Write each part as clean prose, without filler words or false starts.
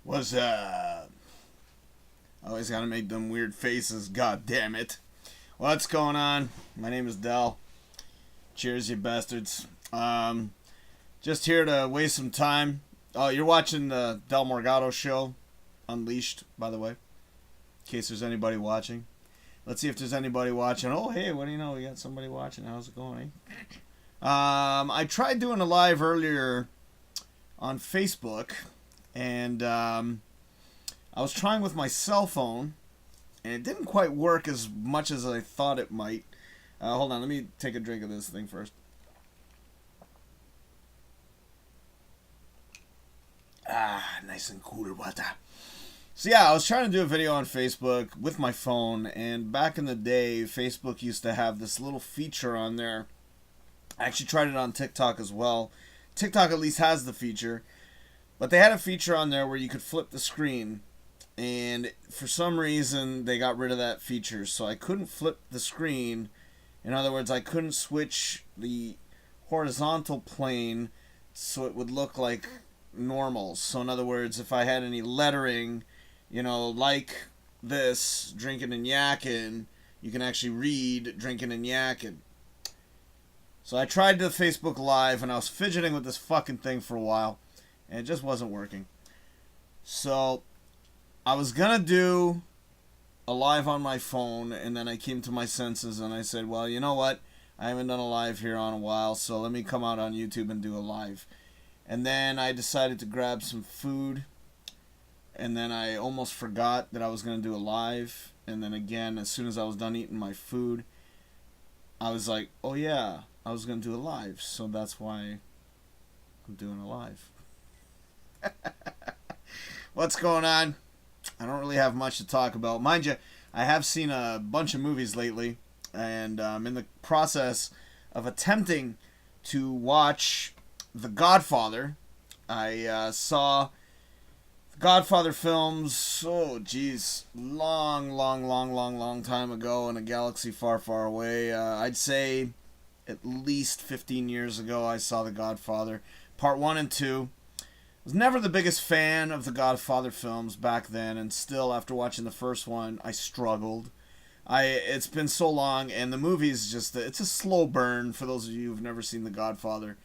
What's up? Always gotta make them weird faces, god damn it. What's going on? My name is Del. Cheers, you bastards. Just here to waste some time. Oh, you're watching the Del Morgado show, Unleashed, by the way, in case there's anybody watching. Let's see if there's anybody watching. Oh, hey, what do you know? We got somebody watching. How's it going, eh? I tried doing a live earlier on Facebook, and I was trying with my cell phone, and it didn't quite work as much as I thought it might. Hold on, let me take a drink of this thing first. Nice and cool water. So yeah, I was trying to do a video on Facebook with my phone, and back in the day, Facebook used to have this little feature on there. I actually tried it on TikTok as well. TikTok at least has the feature, but they had a feature on there where you could flip the screen, and for some reason they got rid of that feature, so I couldn't flip the screen. In other words, I couldn't switch the horizontal plane so it would look like normal. So in other words, if I had any lettering, like this, drinking and yakking, you can actually read drinking and yakking. So I tried the Facebook Live, and I was fidgeting with this fucking thing for a while, and it just wasn't working. So I was gonna do a live on my phone, and then I came to my senses, and I said, well, you know what? I haven't done a live here on a while, so let me come out on YouTube and do a live. And then I decided to grab some food, and then I almost forgot that I was going to do a live. And then again, as soon as I was done eating my food, I was like, oh yeah, I was going to do a live. So that's why I'm doing a live. What's going on? I don't really have much to talk about. Mind you, I have seen a bunch of movies lately, and I'm in the process of attempting to watch The Godfather. I saw the Godfather films, long time ago in a galaxy far, far away. I'd say at least 15 years ago I saw The Godfather, part 1 and 2. Was never the biggest fan of the Godfather films back then, and still after watching the first one, I struggled. It's been so long, and the movie's just, it's a slow burn for those of you who've never seen The Godfather.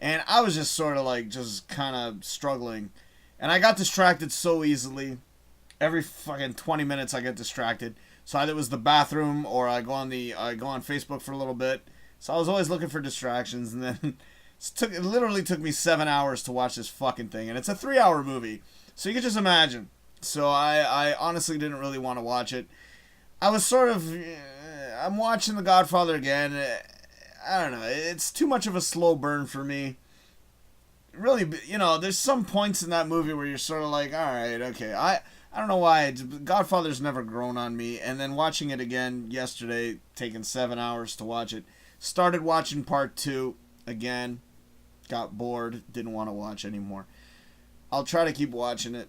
And I was just sort of just kind of struggling. And I got distracted so easily. Every fucking 20 minutes I get distracted. So either it was the bathroom, or I go on Facebook for a little bit. So I was always looking for distractions, and then it literally took me 7 hours to watch this fucking thing, and it's a 3-hour movie, so you can just imagine. So I honestly didn't really want to watch it. I was I'm watching The Godfather again. I don't know, it's too much of a slow burn for me. Really, there's some points in that movie where you're sort of like, alright, okay, I don't know why, Godfather's never grown on me, and then watching it again yesterday, taking 7 hours to watch it, started watching part 2 again, got bored, didn't want to watch anymore. I'll try to keep watching it.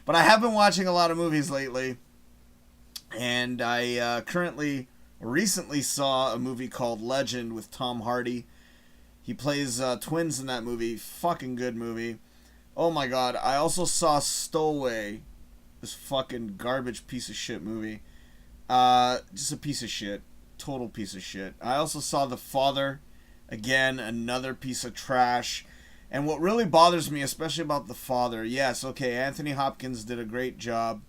But I have been watching a lot of movies lately, and I recently saw a movie called Legend with Tom Hardy. He plays twins in that movie. Fucking good movie. Oh my god. I also saw Stowaway, this fucking garbage piece of shit movie. Just a piece of shit. Total piece of shit. I also saw The Father. Again, another piece of trash. And what really bothers me, especially about The Father, yes, okay, Anthony Hopkins did a great job.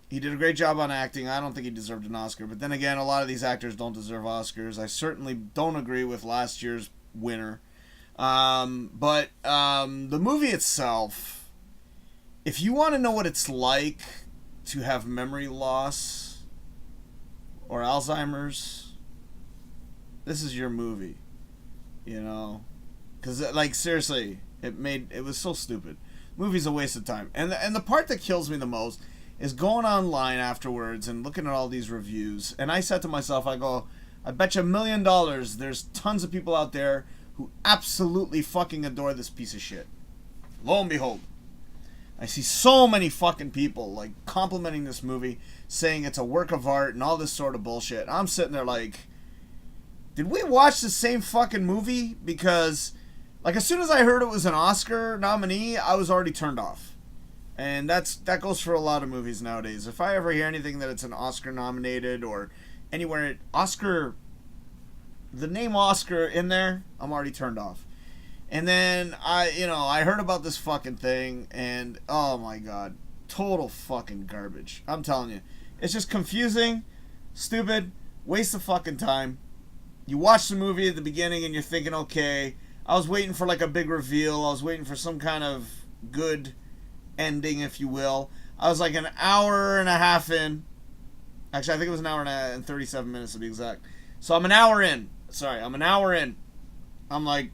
He did a great job on acting. I don't think he deserved an Oscar. But then again, a lot of these actors don't deserve Oscars. I certainly don't agree with last year's winner. But the movie itself, if you want to know what it's like to have memory loss or Alzheimer's, this is your movie. Because seriously, it was so stupid. Movie's a waste of time. And the part that kills me the most is going online afterwards and looking at all these reviews. And I said to myself, I bet you $1 million there's tons of people out there who absolutely fucking adore this piece of shit. Lo and behold, I see so many fucking people complimenting this movie, saying it's a work of art and all this sort of bullshit. I'm sitting there did we watch the same fucking movie? Because Like, as soon as I heard it was an Oscar nominee, I was already turned off. And that goes for a lot of movies nowadays. If I ever hear anything that it's an Oscar nominated or anywhere Oscar, the name Oscar in there, I'm already turned off. And then I heard about this fucking thing, and oh my god, total fucking garbage. I'm telling you, it's just confusing, stupid, waste of fucking time. You watch the movie at the beginning and you're thinking, okay, I was waiting for like a big reveal. I was waiting for some kind of good ending, if you will. I was like an hour and a half in. Actually, I think it was an hour and 37 minutes to be exact. So I'm an hour in. I'm an hour in. I'm like,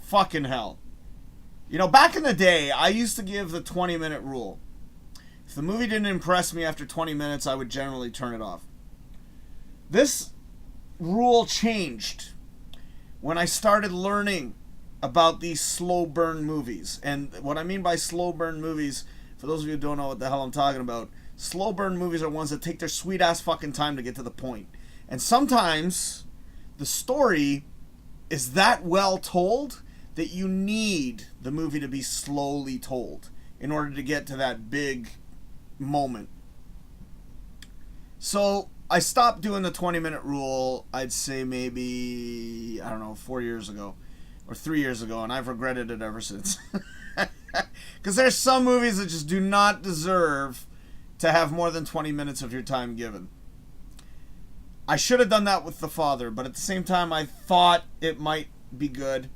fucking hell. You know, back in the day, I used to give the 20-minute rule. If the movie didn't impress me after 20 minutes, I would generally turn it off. This rule changed when I started learning about these slow burn movies. And what I mean by slow burn movies, for those of you who don't know what the hell I'm talking about, slow burn movies are ones that take their sweet ass fucking time to get to the point. And sometimes the story is that well told that you need the movie to be slowly told in order to get to that big moment. So I stopped doing the 20-minute rule, I'd say maybe, 4 years ago or 3 years ago, and I've regretted it ever since. Because there's some movies that just do not deserve to have more than 20 minutes of your time given. I should have done that with The Father, but at the same time, I thought it might be good.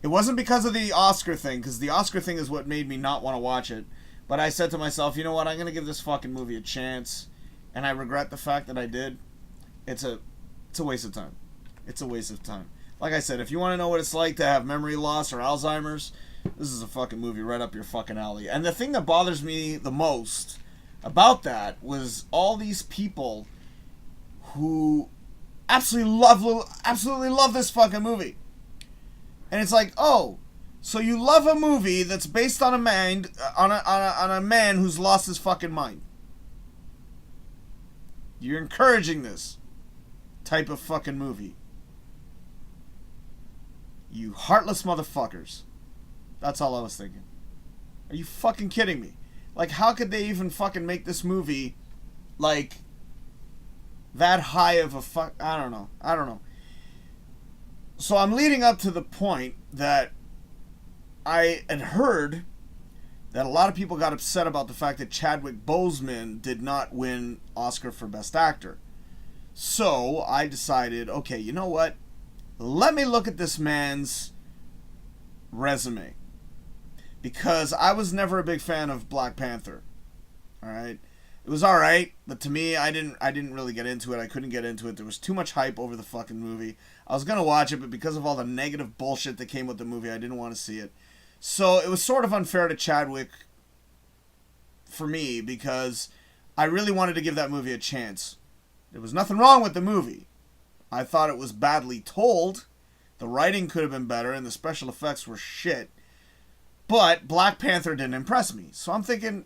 It wasn't because of the Oscar thing, because the Oscar thing is what made me not want to watch it. But I said to myself, you know what, I'm going to give this fucking movie a chance. And I regret the fact that I did. It's a waste of time. It's a waste of time. Like I said, if you want to know what it's like to have memory loss or Alzheimer's, this is a fucking movie right up your fucking alley. And the thing that bothers me the most about that was all these people who absolutely love this fucking movie. And it's like, oh, so you love a movie that's based on a man who's lost his fucking mind. You're encouraging this type of fucking movie. You heartless motherfuckers. That's all I was thinking. Are you fucking kidding me? Like, how could they even fucking make this movie, like, that high of a fuck... I don't know. So I'm leading up to the point that I had heard that a lot of people got upset about the fact that Chadwick Boseman did not win Oscar for Best Actor. So I decided, okay, you know what? Let me look at this man's resume. Because I was never a big fan of Black Panther. Alright? It was alright, but to me, I didn't really get into it. I couldn't get into it. There was too much hype over the fucking movie. I was going to watch it, but because of all the negative bullshit that came with the movie, I didn't want to see it. So it was sort of unfair to Chadwick for me because I really wanted to give that movie a chance. There was nothing wrong with the movie. I thought it was badly told. The writing could have been better and the special effects were shit. But Black Panther didn't impress me. So I'm thinking,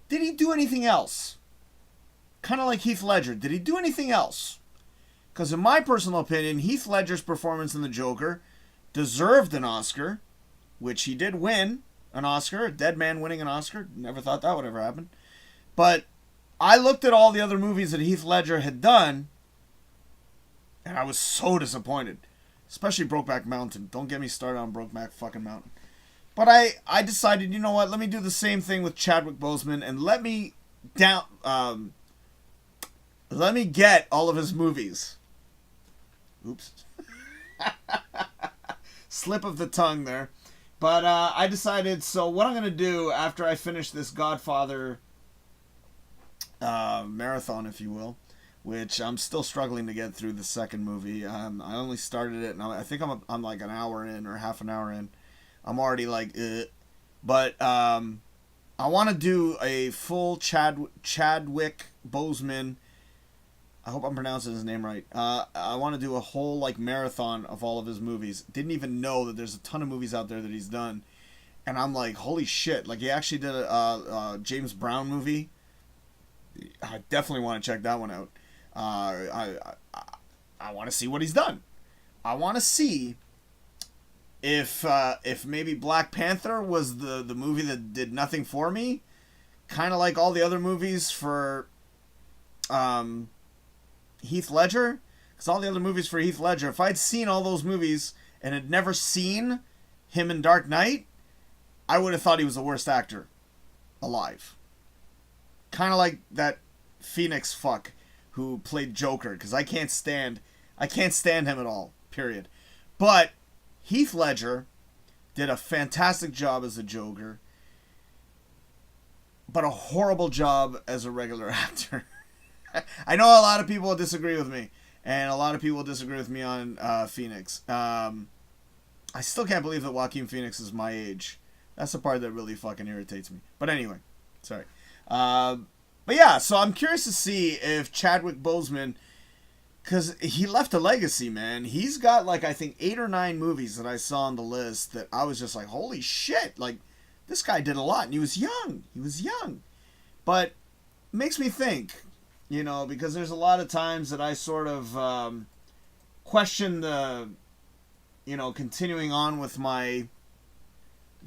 did he do anything else? Kind of like Heath Ledger. Did he do anything else? Because in my personal opinion, Heath Ledger's performance in The Joker deserved an Oscar, which he did win an Oscar. A dead man winning an Oscar. Never thought that would ever happen. But I looked at all the other movies that Heath Ledger had done, and I was so disappointed. Especially Brokeback Mountain. Don't get me started on Brokeback fucking Mountain. But I decided, you know what, let me do the same thing with Chadwick Boseman and let me get all of his movies. Oops. Slip of the tongue there. But I decided, so what I'm going to do after I finish this Godfather marathon, if you will, which I'm still struggling to get through the second movie. I only started it, and I think I'm like an hour in or half an hour in. I'm already like, But I want to do a full Chadwick Boseman. I hope I'm pronouncing his name right. I want to do a whole like marathon of all of his movies. Didn't even know that there's a ton of movies out there that he's done, and I'm like, holy shit! Like he actually did a James Brown movie. I definitely want to check that one out. I want to see what he's done. I want to see if maybe Black Panther was the movie that did nothing for me, kind of like all the other movies for Heath Ledger, because all the other movies for Heath Ledger, if I'd seen all those movies and had never seen him in Dark Knight, I would have thought he was the worst actor alive. Kind of like that Phoenix fuck who played Joker, because I can't stand him at all, period. But Heath Ledger did a fantastic job as a Joker, but a horrible job as a regular actor. I know a lot of people disagree with me, and a lot of people disagree with me on Phoenix. I still can't believe that Joaquin Phoenix is my age. That's the part that really fucking irritates me. But anyway, sorry. But yeah, so I'm curious to see if Chadwick Boseman, because he left a legacy, man. He's got like, I think 8 or 9 movies that I saw on the list that I was just like, holy shit, like this guy did a lot, and he was young. But it makes me think, you know, because there's a lot of times that I sort of question the, you know, continuing on with my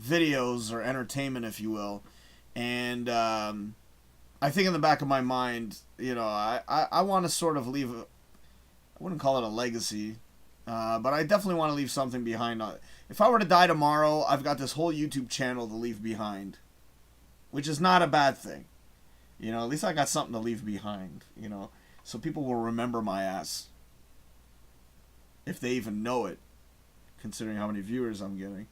videos or entertainment, if you will. And I think in the back of my mind, you know, I want to sort of leave, I wouldn't call it a legacy, but I definitely want to leave something behind. If I were to die tomorrow, I've got this whole YouTube channel to leave behind, which is not a bad thing. You know, at least I got something to leave behind, you know, so people will remember my ass. If they even know it, considering how many viewers I'm getting.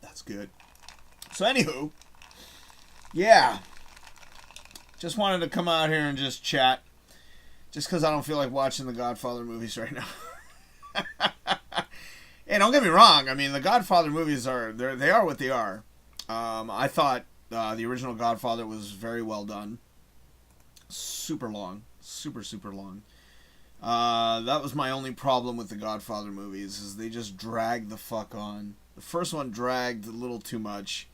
That's good. So anywho, yeah. Just wanted to come out here and just chat. Just because I don't feel like watching the Godfather movies right now. And don't get me wrong. I mean, the Godfather movies they are what they are. I thought the original Godfather was very well done. Super long. Super long. That was my only problem with the Godfather movies, is they just dragged the fuck on. The first one dragged a little too much.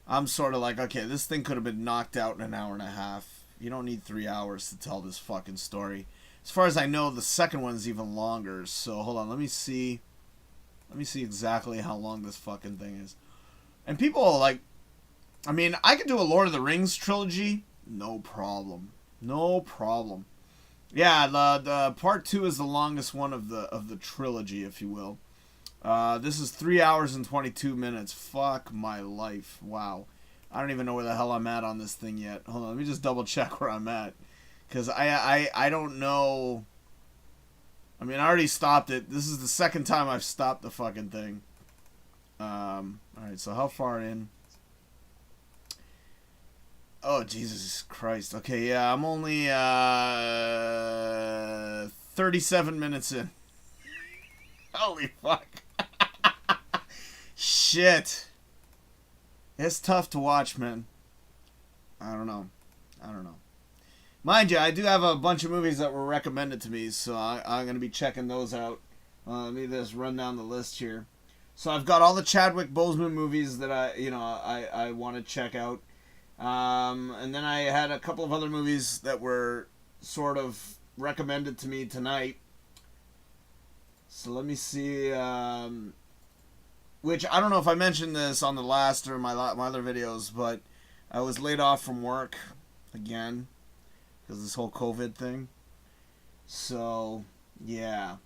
I'm sort of like, okay, this thing could have been knocked out in an hour and a half. You don't need 3 hours to tell this fucking story. As far as I know, the second one's even longer. So hold on, let me see. Let me see exactly how long this fucking thing is. And people are like, I mean, I could do a Lord of the Rings trilogy, no problem. No problem. Yeah, the part 2 is the longest one of the trilogy, if you will. This is 3 hours and 22 minutes. Fuck my life. Wow. I don't even know where the hell I'm at on this thing yet. Hold on, let me just double check where I'm at. Because I don't know. I mean, I already stopped it. This is the second time I've stopped the fucking thing. Alright, so how far in? Oh, Jesus Christ. Okay, yeah, I'm only 37 minutes in. Holy fuck. Shit. It's tough to watch, man. I don't know. Mind you, I do have a bunch of movies that were recommended to me, so I'm going to be checking those out. Let me just run down the list here. So I've got all the Chadwick Boseman movies that I want to check out. And then I had a couple of other movies that were sort of recommended to me tonight. So let me see, which I don't know if I mentioned this on the last or my other videos, but I was laid off from work again because this whole COVID thing. So yeah,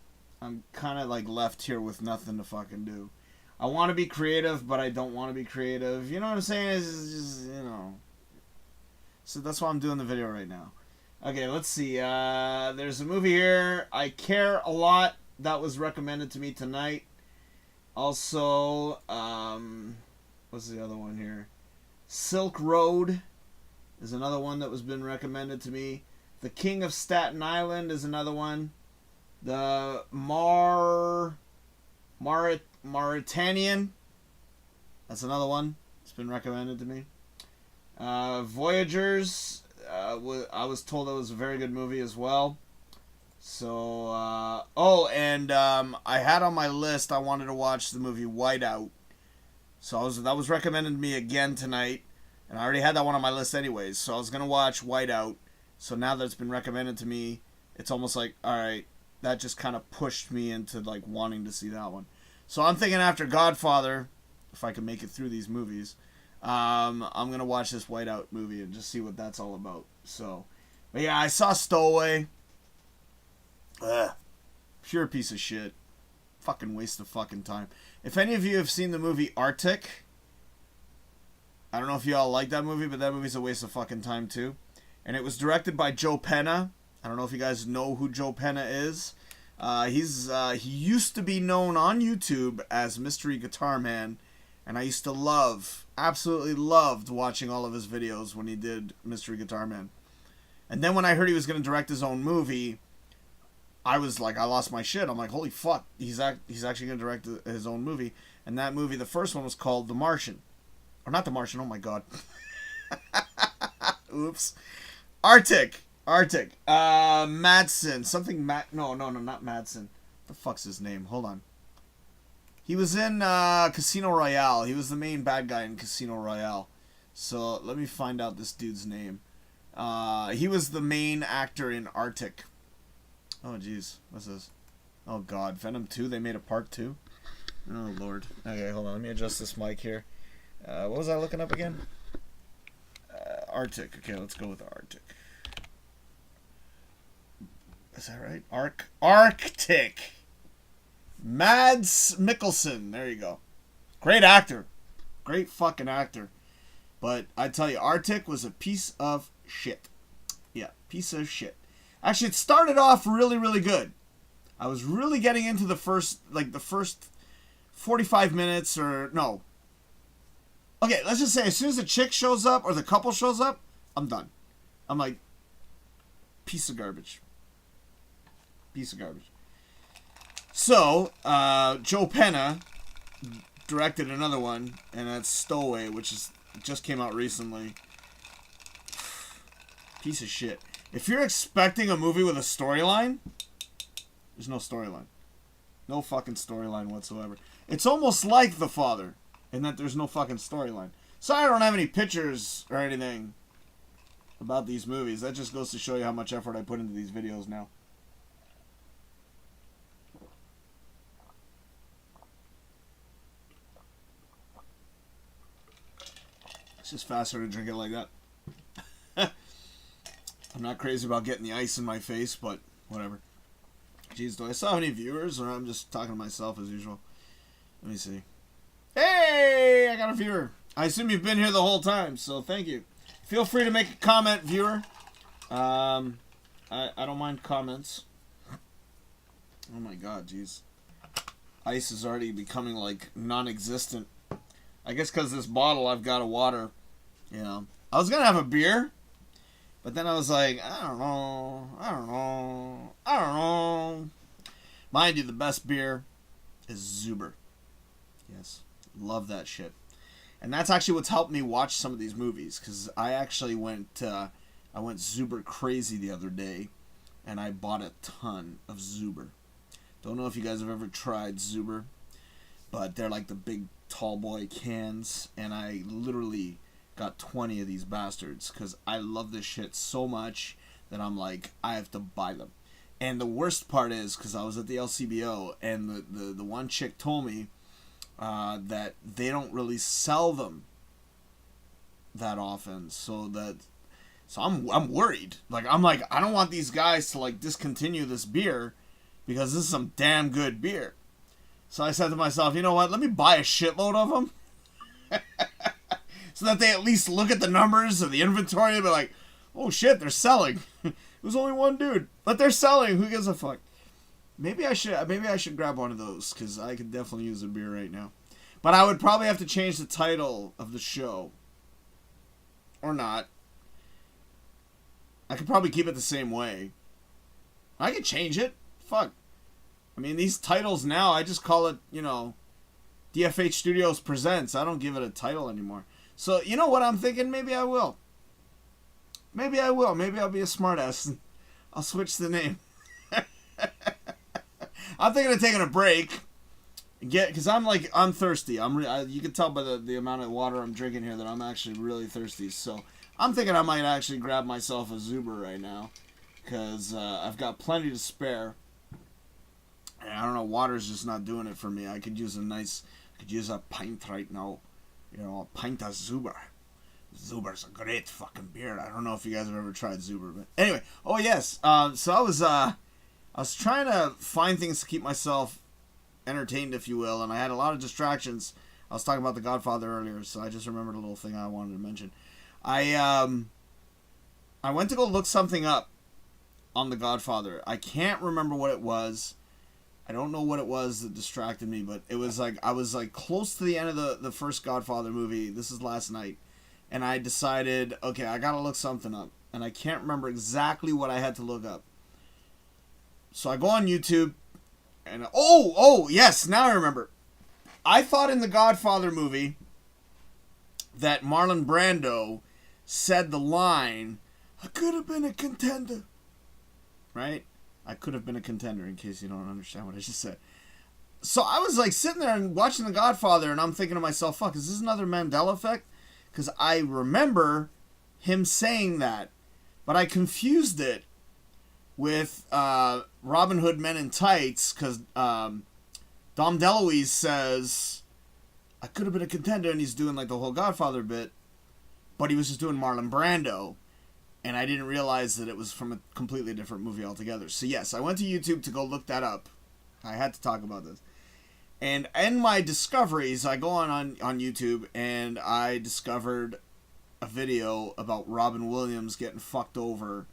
I'm kind of like left here with nothing to fucking do. I want to be creative, but I don't want to be creative. You know what I'm saying? It's just, you know. So that's why I'm doing the video right now. Okay, let's see. There's a movie here, I Care a Lot, that was recommended to me tonight. Also, what's the other one here? Silk Road is another one that was been recommended to me. The King of Staten Island is another one. The Mauritanian, that's another one. It's been recommended to me. Voyagers, I was told that was a very good movie as well. So, I had on my list, I wanted to watch the movie Whiteout. So that was recommended to me again tonight. And I already had that one on my list anyways. So I was going to watch Whiteout. So now that it's been recommended to me, it's almost like, all right, that just kind of pushed me into like wanting to see that one. So I'm thinking after Godfather, if I can make it through these movies, I'm gonna watch this Whiteout movie and just see what that's all about. So, but yeah, I saw Stowaway. Ugh, pure piece of shit. Fucking waste of fucking time. If any of you have seen the movie Arctic, I don't know if you all like that movie, but that movie's a waste of fucking time too. And it was directed by Joe Penna. I don't know if you guys know who Joe Penna is. He used to be known on YouTube as Mystery Guitar Man, and I used to absolutely loved watching all of his videos when he did Mystery Guitar Man. And then when I heard he was going to direct his own movie, I was like, I lost my shit. I'm like, holy fuck, he's actually going to direct his own movie. And that movie, the first one was called The Martian. Or not The Martian, oh my god. Oops. Arctic. Madsen. No, not Madsen. What the fuck's his name? Hold on. He was in Casino Royale. He was the main bad guy in Casino Royale. So let me find out this dude's name. He was the main actor in Arctic. Oh jeez, what's this? Oh god, Venom 2. They made a part 2. Oh lord. Okay, hold on. Let me adjust this mic here. What was I looking up again? Arctic. Okay, let's go with Arctic. Is that right? Arctic. Mads Mikkelsen. There you go. Great actor. Great fucking actor. But I tell you, Arctic was a piece of shit. Yeah, piece of shit. Actually, it started off really, really good. I was really getting into the first 45 minutes or no. Okay, let's just say as soon as the chick shows up or the couple shows up, I'm done. I'm like, piece of garbage. Piece of garbage. So, Joe Penna directed another one, and that's Stowaway, which just came out recently. Piece of shit. If you're expecting a movie with a storyline, there's no storyline. No fucking storyline whatsoever. It's almost like The Father, in that there's no fucking storyline. So I don't have any pictures or anything about these movies. That just goes to show you how much effort I put into these videos now. It's just faster to drink it like that. I'm not crazy about getting the ice in my face, but whatever. Jeez, do I still have any viewers, or I'm just talking to myself as usual? Let me see. Hey, I got a viewer. I assume you've been here the whole time, so thank you. Feel free to make a comment, viewer. I don't mind comments. Oh my god, jeez. Ice is already becoming, like, non-existent. I guess because this bottle I've got of water, you know. I was going to have a beer, but then I was like, I don't know. Mind you, the best beer is Zuber. Yes, love that shit. And that's actually what's helped me watch some of these movies, because I actually went Zuber crazy the other day, and I bought a ton of Zuber. Don't know if you guys have ever tried Zuber, but they're like the big tall boy cans, and I literally got 20 of these bastards, because I love this shit so much that I'm like, I have to buy them. And the worst part is, because I was at the LCBO, and the one chick told me that they don't really sell them that often, so I'm worried. I'm like, I don't want these guys to like discontinue this beer, because this is some damn good beer. So I said to myself, you know what, let me buy a shitload of them, so that they at least look at the numbers of the inventory and be like, oh shit, they're selling. It was only one dude, but they're selling. Who gives a fuck? Maybe I should grab one of those, because I could definitely use a beer right now. But I would probably have to change the title of the show. Or not. I could probably keep it the same way. I could change it. Fuck. I mean, these titles now, I just call it, you know, DFH Studios Presents. I don't give it a title anymore. So, you know what I'm thinking? Maybe I will. Maybe I'll be a smartass. I'll switch the name. I'm thinking of taking a break. Because I'm thirsty. You can tell by the amount of water I'm drinking here that I'm actually really thirsty. So I'm thinking I might actually grab myself a Zuber right now, because I've got plenty to spare. And I don't know, water's just not doing it for me. I could use a pint right now. You know, a pint of Zuber. Zuber's a great fucking beer. I don't know if you guys have ever tried Zuber, but anyway. Oh yes. So I was trying to find things to keep myself entertained, if you will, and I had a lot of distractions. I was talking about The Godfather earlier, so I just remembered a little thing I wanted to mention. I went to go look something up on The Godfather. I can't remember what it was. I don't know what it was that distracted me, but it was like I was like close to the end of the first Godfather movie. This is last night. And I decided, okay, I gotta look something up. And I can't remember exactly what I had to look up. So I go on YouTube, and yes, now I remember. I thought in the Godfather movie that Marlon Brando said the line, "I could have been a contender." Right? I could have been a contender, in case you don't understand what I just said. So I was like sitting there and watching The Godfather, and I'm thinking to myself, fuck, is this another Mandela effect? Because I remember him saying that, but I confused it with Robin Hood Men in Tights, because Dom DeLuise says, I could have been a contender, and he's doing like the whole Godfather bit, but he was just doing Marlon Brando, and I didn't realize that it was from a completely different movie altogether. So yes, I went to YouTube to go look that up. I had to talk about this. And in my discoveries, I go on YouTube, and I discovered a video about Robin Williams getting fucked over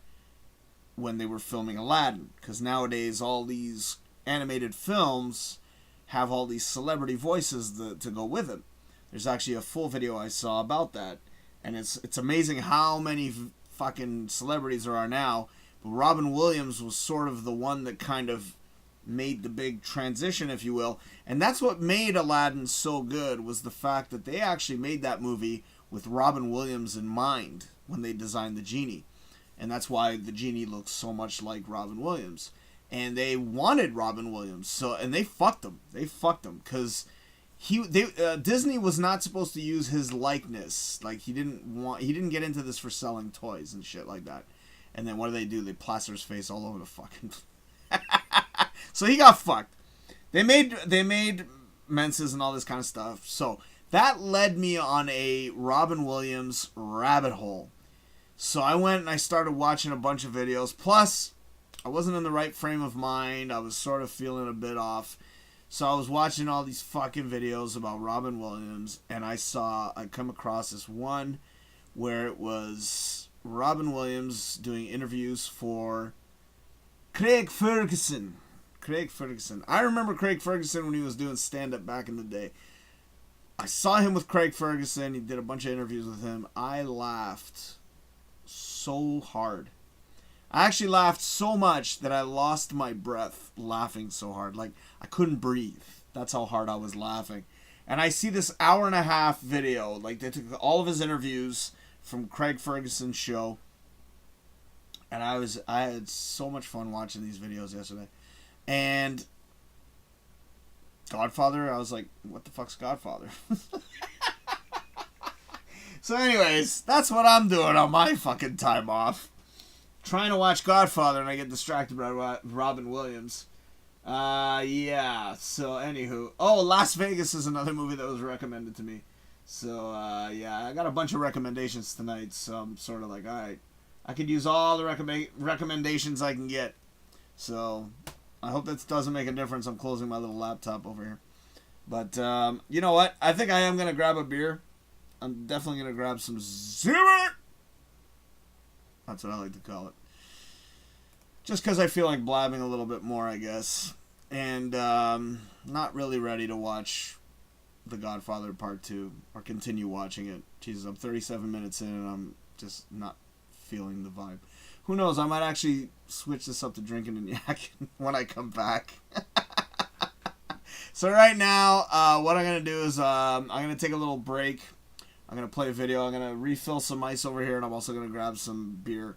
when they were filming Aladdin. Because nowadays, all these animated films have all these celebrity voices to go with them. There's actually a full video I saw about that. And it's amazing how many fucking celebrities there are now. But Robin Williams was sort of the one that kind of made the big transition, if you will. And that's what made Aladdin so good, was the fact that they actually made that movie with Robin Williams in mind when they designed the genie. And that's why the genie looks so much like Robin Williams. And they wanted Robin Williams, and they fucked him. They fucked him because Disney was not supposed to use his likeness. Like he didn't get into this for selling toys and shit like that. And then what do? They plaster his face all over the fucking. So he got fucked. They made menses and all this kind of stuff. So that led me on a Robin Williams rabbit hole. So I went and I started watching a bunch of videos. Plus, I wasn't in the right frame of mind. I was sort of feeling a bit off. So I was watching all these fucking videos about Robin Williams, and I come across this one where it was Robin Williams doing interviews for Craig Ferguson. I remember Craig Ferguson when he was doing stand-up back in the day. I saw him with Craig Ferguson. He did a bunch of interviews with him. I laughed so hard. I actually laughed so much that I lost my breath laughing so hard. Like, I couldn't breathe. That's how hard I was laughing. And I see this 1.5-hour video. Like, they took all of his interviews from Craig Ferguson's show. And I had so much fun watching these videos yesterday. And Godfather, I was like, what the fuck's Godfather? So anyways, that's what I'm doing on my fucking time off. Trying to watch Godfather, and I get distracted by Robin Williams. Yeah, so anywho. Oh, Las Vegas is another movie that was recommended to me. So, yeah, I got a bunch of recommendations tonight, so I'm sort of like, alright, I could use all the recommendations I can get. So, I hope that doesn't make a difference. I'm closing my little laptop over here. But, you know what? I think I am going to grab a beer. I'm definitely going to grab some Zimmer. That's what I like to call it. Just because I feel like blabbing a little bit more, I guess. And not really ready to watch The Godfather Part 2 or continue watching it. Jesus, I'm 37 minutes in and I'm just not feeling the vibe. Who knows? I might actually switch this up to drinking and yakking when I come back. So right now, what I'm going to do is I'm going to take a little break. I'm going to play a video. I'm going to refill some ice over here, and I'm also going to grab some beer.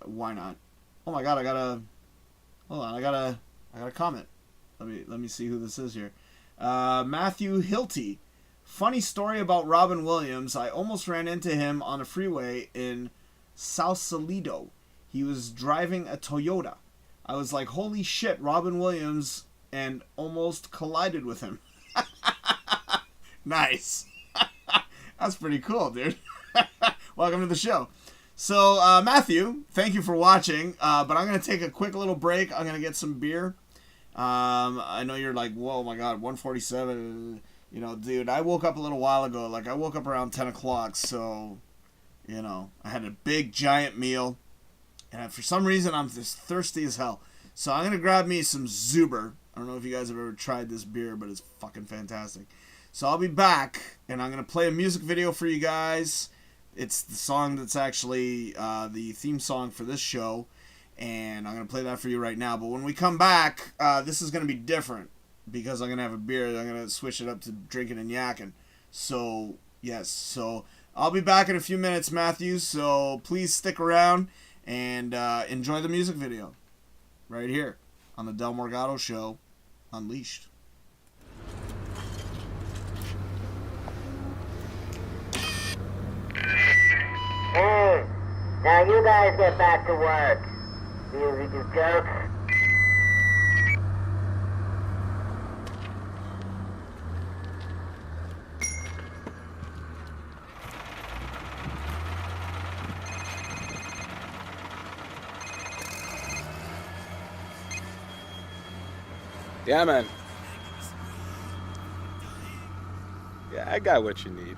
Why not? Oh my god, hold on, I got a comment. Let me see who this is here. Matthew Hilty. Funny story about Robin Williams. I almost ran into him on a freeway in Sausalito. He was driving a Toyota. I was like, holy shit, Robin Williams, and almost collided with him. Nice. That's pretty cool, dude. Welcome to the show. So, Matthew, thank you for watching, but I'm going to take a quick little break. I'm going to get some beer. I know you're like, whoa, my God, 147. You know, dude, I woke up a little while ago. Like, I woke up around 10 o'clock, so, you know, I had a big, giant meal. And for some reason, I'm just thirsty as hell. So I'm going to grab me some Zuber. I don't know if you guys have ever tried this beer, but it's fucking fantastic. So I'll be back, and I'm going to play a music video for you guys. It's the song that's actually the theme song for this show, and I'm going to play that for you right now. But when we come back, this is going to be different because I'm going to have a beer. I'm going to switch it up to drinking and yakking. So, yes. So I'll be back in a few minutes, Matthew, so please stick around and enjoy the music video right here on the Del Morgado Show, Unleashed. Hey, now you guys get back to work. Music is jokes. Yeah, man. Yeah, I got what you need.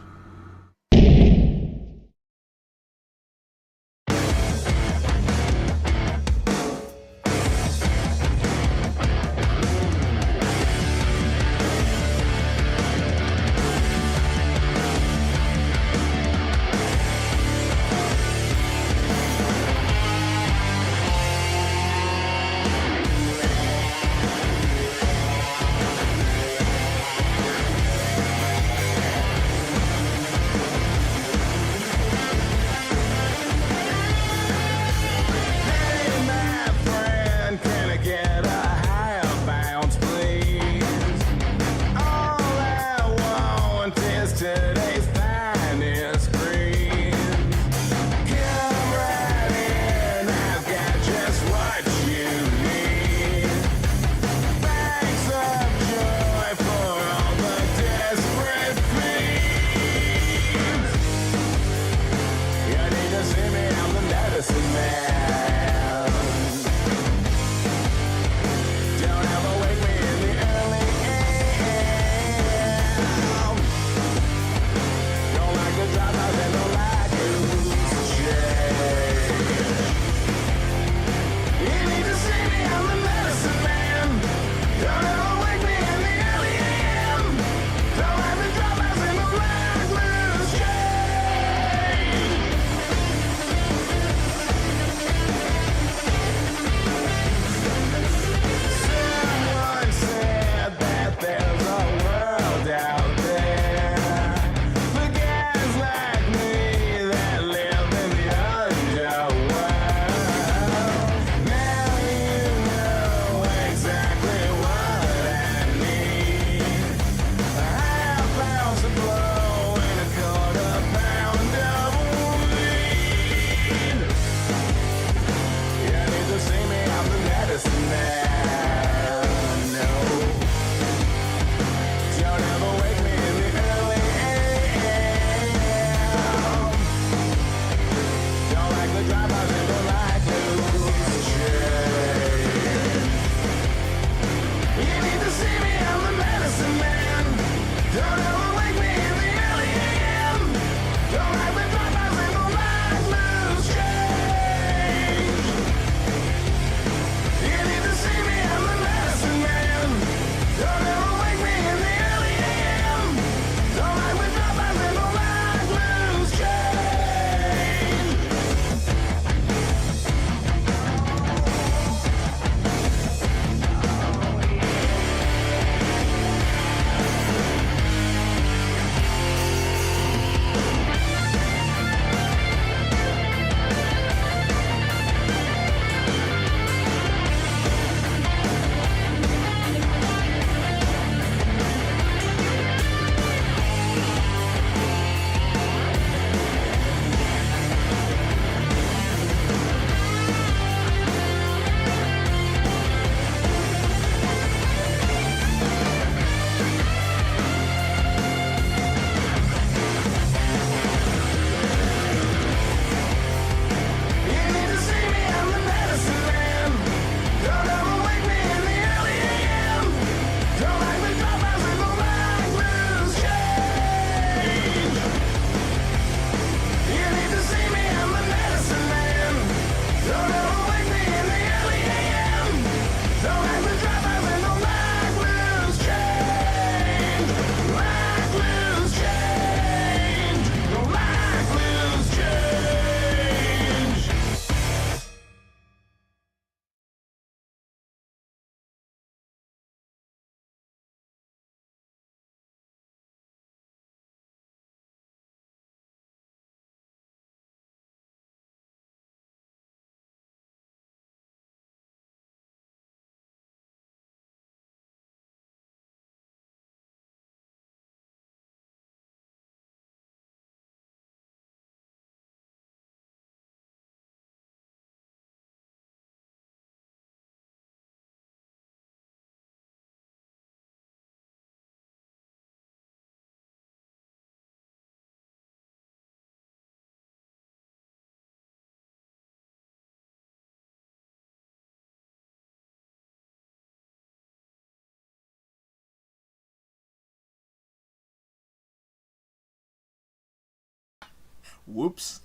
Whoops.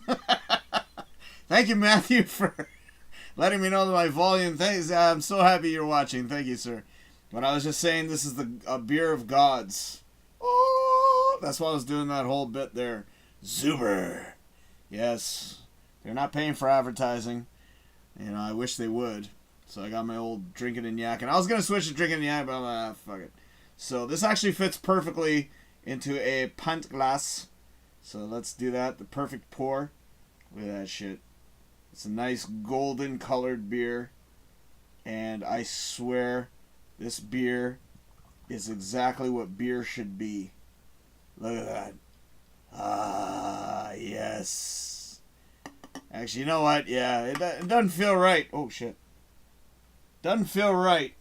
Thank you, Matthew, for letting me know that my volume. Thanks. I'm so happy you're watching. Thank you, sir. But I was just saying this is a beer of gods. Oh, that's why I was doing that whole bit there. Zuber. Yes. They're not paying for advertising. You know, I wish they would. So I got my old drinking and yak. And I was going to switch to drinking and yak, but I'm like, fuck it. So this actually fits perfectly into a pint glass. So let's do that. The perfect pour. Look at that shit. It's a nice golden colored beer. And I swear this beer is exactly what beer should be. Look at that. Ah, yes. Actually, you know what? Yeah, it doesn't feel right. Oh, shit. Doesn't feel right.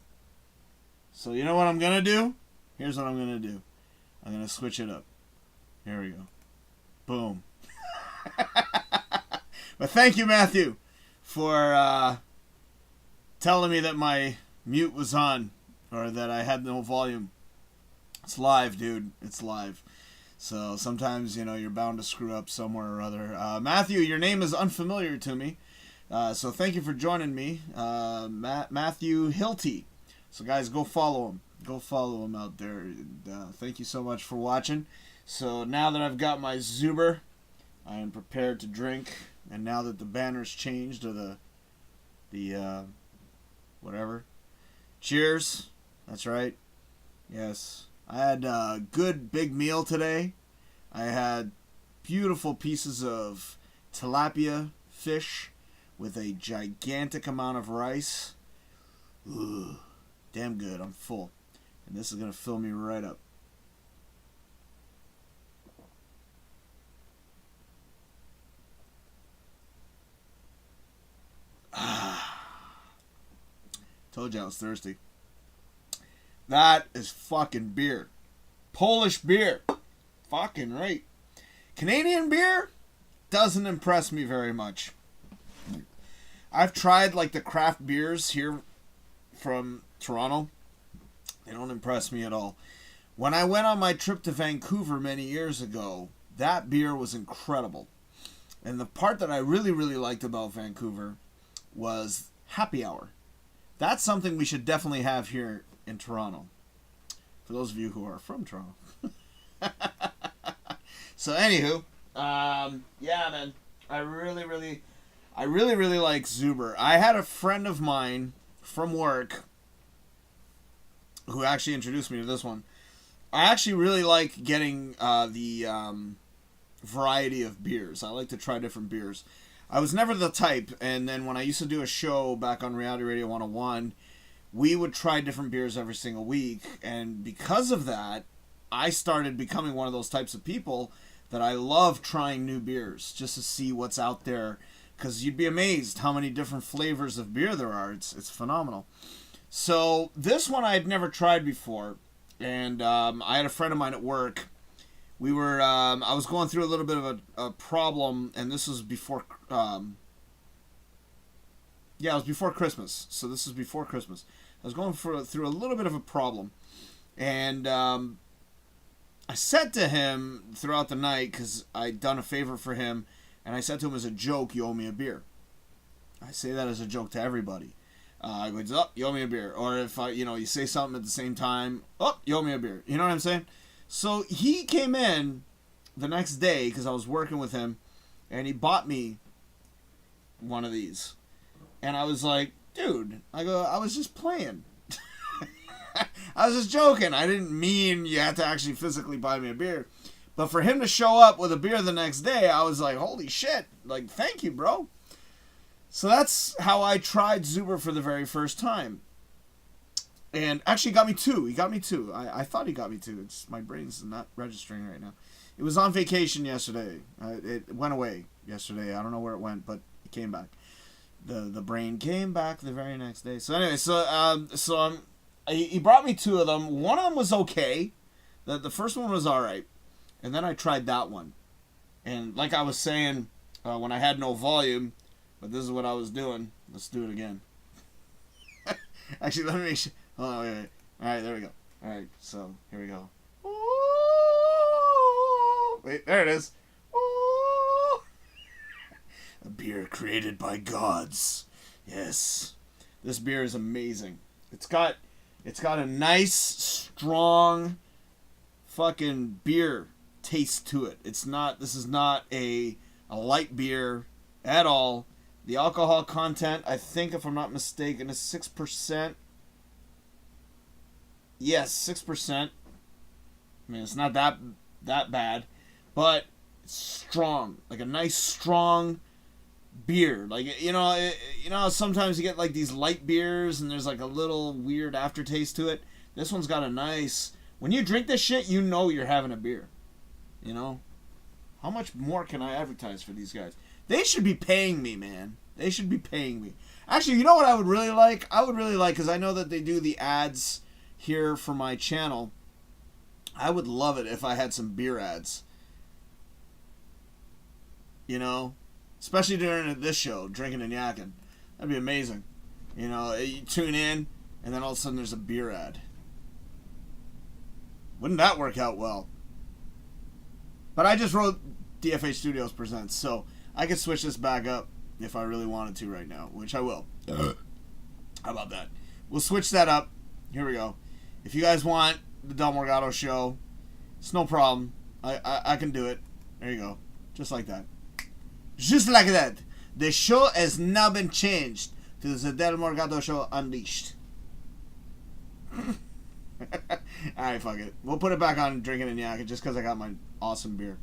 So you know what I'm going to do? Here's what I'm going to do. I'm going to switch it up. Here we go. Boom. But thank you, Matthew, for telling me that my mute was on, or that I had no volume. It's live, dude. It's live. So sometimes, you know, you're bound to screw up somewhere or other. Matthew, your name is unfamiliar to me. So thank you for joining me. Matthew Hilty. So guys, go follow him. Go follow him out there. Thank you so much for watching. So now that I've got my Zuber, I am prepared to drink. And now that the banner's changed, or the whatever. Cheers. That's right. Yes. I had a good big meal today. I had beautiful pieces of tilapia fish with a gigantic amount of rice. Ooh, damn good. I'm full. And this is going to fill me right up. Told you I was thirsty. That is fucking beer. Polish beer. Fucking right. Canadian beer doesn't impress me very much. I've tried like the craft beers here from Toronto. They don't impress me at all. When I went on my trip to Vancouver many years ago, that beer was incredible. And the part that I really, really liked about Vancouver was happy hour. That's something we should definitely have here in Toronto. For those of you who are from Toronto. So anywho, yeah, man, I really like Zuber. I had a friend of mine from work who actually introduced me to this one. I actually really like getting the variety of beers. I like to try different beers. I was never the type, and then when I used to do a show back on Reality Radio 101, we would try different beers every single week, and because of that, I started becoming one of those types of people that I love trying new beers just to see what's out there, because you'd be amazed how many different flavors of beer there are. It's phenomenal. So this one I had never tried before, and I had a friend of mine at work. We were I was going through a little bit of a problem, and this was before it was before Christmas. So this is before Christmas. I was going through a little bit of a problem, and I said to him throughout the night, because I'd done a favor for him, and I said to him as a joke, "You owe me a beer." I say that as a joke to everybody. I go, "Oh, you owe me a beer," or if you say something at the same time, "Oh, you owe me a beer." You know what I'm saying? So he came in the next day because I was working with him, and he bought me one of these. And I was like, dude, I was just playing. I was just joking. I didn't mean you had to actually physically buy me a beer. But for him to show up with a beer the next day, I was like, holy shit. Like, thank you, bro. So that's how I tried Zuber for the very first time. And actually, he got me two. He got me two. I thought he got me two. My brain's not registering right now. It was on vacation yesterday. It went away yesterday. I don't know where it went, but it came back. The brain came back the very next day. So anyway, he brought me two of them. One of them was okay. The first one was all right. And then I tried that one. And like I was saying, when I had no volume, but this is what I was doing. Let's do it again. Actually, let me make sure. Hold on, wait. All right, there we go. All right, so here we go. Wait, there it is. A beer created by gods. Yes. This beer is amazing. It's got a nice, strong fucking beer taste to it. This is not a light beer at all. The alcohol content, I think if I'm not mistaken, is 6%. Yes, 6%. I mean, it's not that bad, but it's strong. Like a nice strong beer. Like, you know sometimes you get like these light beers and there's like a little weird aftertaste to it. This one's got a nice, when you drink this shit, you know you're having a beer. You know? How much more can I advertise for these guys? They should be paying me, man. They should be paying me. Actually, you know what I would really like? I would really like, because I know that they do the ads here for my channel. I would love it if I had some beer ads. You know? Especially during this show, Drinking and Yakking. That'd be amazing. You know, you tune in, and then all of a sudden there's a beer ad. Wouldn't that work out well? But I just wrote DFH Studios Presents, so I could switch this back up if I really wanted to right now, which I will. How about that? We'll switch that up. Here we go. If you guys want the Del Morgado show, it's no problem. I can do it. There you go. Just like that. Just like that. The show has now been changed to the Del Morgado Show Unleashed. Alright, fuck it. We'll put it back on Drinking and Yakking just because I got my awesome beer.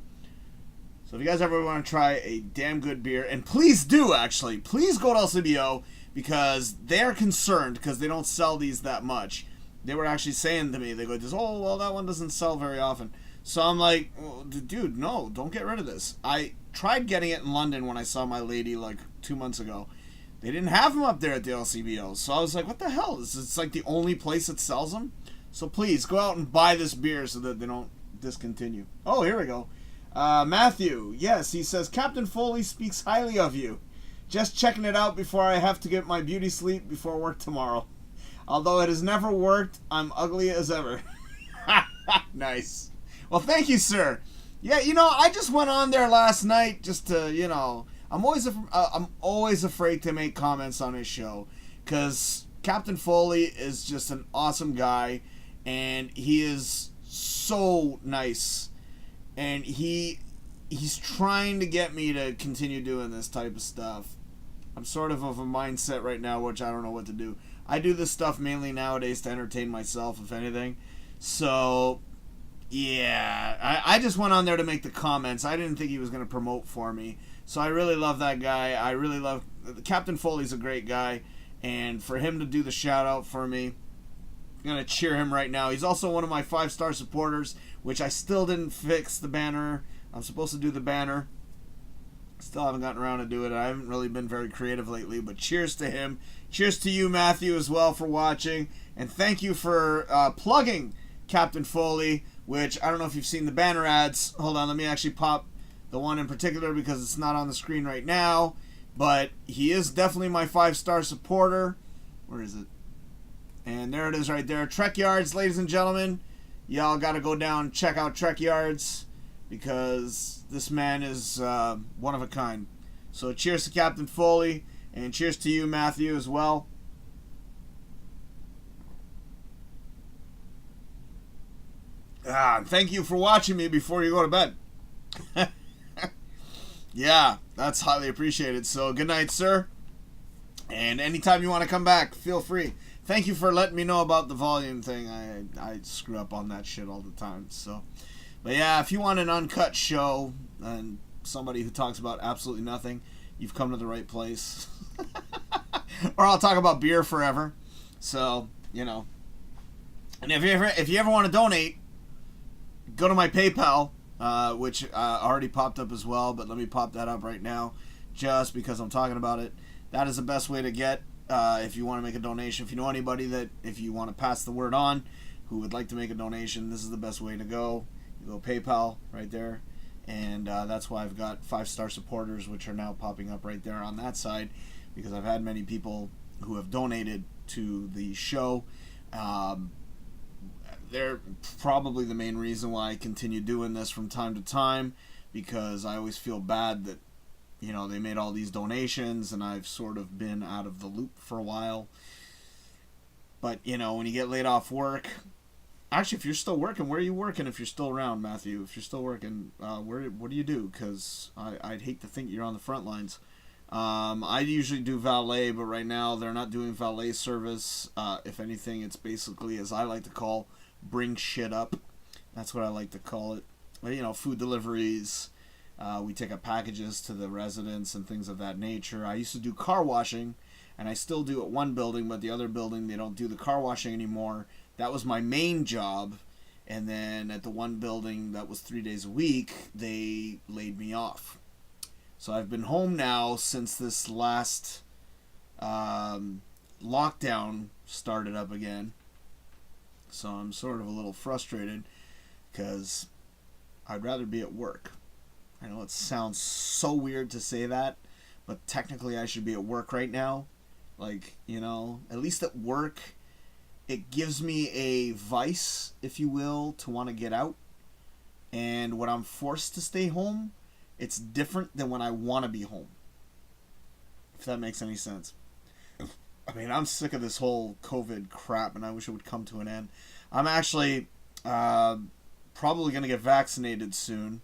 So if you guys ever want to try a damn good beer, and please do, actually, please go to LCBO, because they're concerned because they don't sell these that much. They were actually saying to me, they go, oh, well, that one doesn't sell very often. So I'm like, well, dude, no, don't get rid of this. I tried getting it in London when I saw my lady like 2 months ago. They didn't have them up there at the LCBO. So I was like, what the hell? It's like the only place that sells them? So please, go out and buy this beer so that they don't discontinue. Oh, here we go. Matthew, yes, he says, Captain Foley speaks highly of you. Just checking it out before I have to get my beauty sleep before work tomorrow. Although it has never worked, I'm ugly as ever. Nice. Well, thank you, sir. Yeah, you know, I just went on there last night just to, you know, I'm always afraid to make comments on his show because Captain Foley is just an awesome guy, and he is so nice, and he's trying to get me to continue doing this type of stuff. I'm sort of a mindset right now, which I don't know what to do. I do this stuff mainly nowadays to entertain myself, if anything. So, yeah, I just went on there to make the comments. I didn't think he was going to promote for me. So I really love that guy. I really love... Captain Foley's a great guy. And for him to do the shout-out for me, I'm going to cheer him right now. He's also one of my 5-star supporters, which I still didn't fix the banner. I'm supposed to do the banner. Still haven't gotten around to do it. I haven't really been very creative lately, but cheers to him. Cheers to you, Matthew, as well, for watching. And thank you for plugging Captain Foley, which I don't know if you've seen the banner ads. Hold on, let me actually pop the one in particular because it's not on the screen right now. But he is definitely my 5-star supporter. Where is it? And there it is right there. Trek Yards, ladies and gentlemen. Y'all got to go down and check out Trek Yards because this man is one of a kind. So cheers to Captain Foley, and cheers to you, Matthew, as well. Thank you for watching me before you go to bed. Yeah, that's highly appreciated. So good night, sir. And anytime you want to come back, feel free. Thank you for letting me know about the volume thing. I screw up on that shit all the time. So, but yeah, if you want an uncut show and somebody who talks about absolutely nothing, you've come to the right place. Or I'll talk about beer forever. So, you know. And if you ever want to donate, go to my PayPal, which already popped up as well, but let me pop that up right now just because I'm talking about it. That is the best way to get if you want to make a donation. If you know anybody that, if you want to pass the word on, who would like to make a donation, this is the best way to go. You go PayPal right there, and that's why I've got 5-star supporters, which are now popping up right there on that side, because I've had many people who have donated to the show. They're probably the main reason why I continue doing this from time to time, because I always feel bad that they made all these donations, and I've sort of been out of the loop for a while. But, when you get laid off work... Actually, if you're still working, where are you working if you're still around, Matthew? If you're still working, what do you do? Because I'd hate to think you're on the front lines. I usually do valet, but right now they're not doing valet service. If anything, it's basically, as I like to call, bring shit up. That's what I like to call it. Food deliveries. We take up packages to the residents and things of that nature. I used to do car washing, and I still do at one building, but the other building, they don't do the car washing anymore. That was my main job. And then at the one building that was 3 days a week, they laid me off. So I've been home now since this last lockdown started up again. So I'm sort of a little frustrated because I'd rather be at work. I know it sounds so weird to say that, but technically I should be at work right now. Like, at least at work, it gives me a vice, if you will, to want to get out. And when I'm forced to stay home, it's different than when I want to be home. If that makes any sense. I mean, I'm sick of this whole COVID crap, and I wish it would come to an end. I'm actually probably going to get vaccinated soon.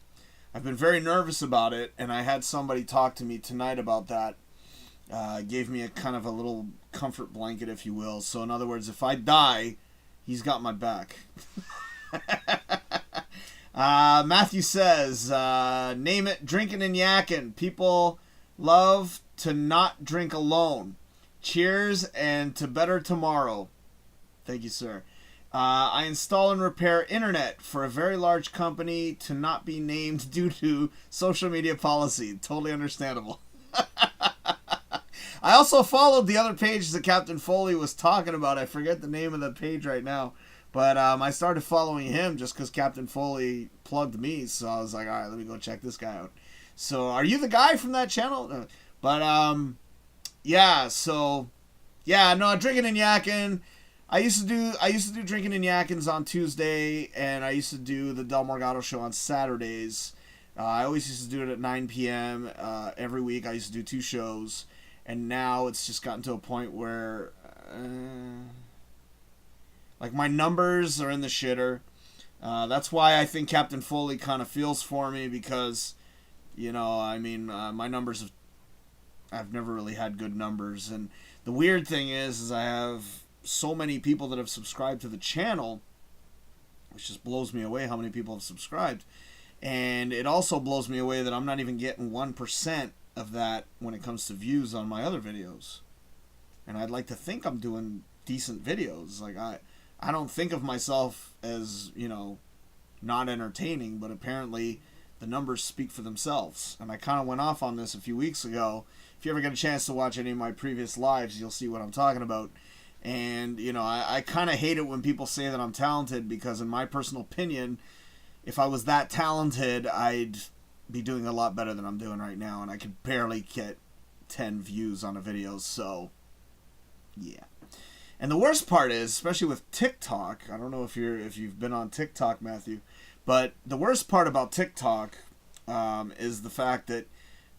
I've been very nervous about it, and I had somebody talk to me tonight about that. Gave me a kind of a little comfort blanket, if you will. So in other words, if I die, he's got my back. Matthew says, name it drinking and yakking. People love to not drink alone. Cheers and to better tomorrow. Thank you, sir. I install and repair internet for a very large company to not be named due to social media policy. Totally understandable. I also followed the other page that Captain Foley was talking about. I forget the name of the page right now. But I started following him just because Captain Foley plugged me. So I was like, all right, let me go check this guy out. So are you the guy from that channel? But yeah, so yeah, no, drinking and yakking. I used to do drinking and yakkins on Tuesday, and I used to do the Del Morgado show on Saturdays. I always used to do it at 9 p.m. Every week. I used to do 2 shows. And now it's just gotten to a point where, like, my numbers are in the shitter. That's why I think Captain Foley kind of feels for me because, my numbers I've never really had good numbers. And the weird thing is I have so many people that have subscribed to the channel, which just blows me away how many people have subscribed. And it also blows me away that I'm not even getting 1% of that when it comes to views on my other videos. And I'd like to think I'm doing decent videos. Like I don't think of myself as, not entertaining, but apparently the numbers speak for themselves. And I kind of went off on this a few weeks ago. If you ever get a chance to watch any of my previous lives, you'll see what I'm talking about. And, I kind of hate it when people say that I'm talented because in my personal opinion, if I was that talented, I'd be doing a lot better than I'm doing right now, and I could barely get 10 views on a video, so yeah. And the worst part is, especially with TikTok, I don't know if you've been on TikTok, Matthew, but the worst part about TikTok is the fact that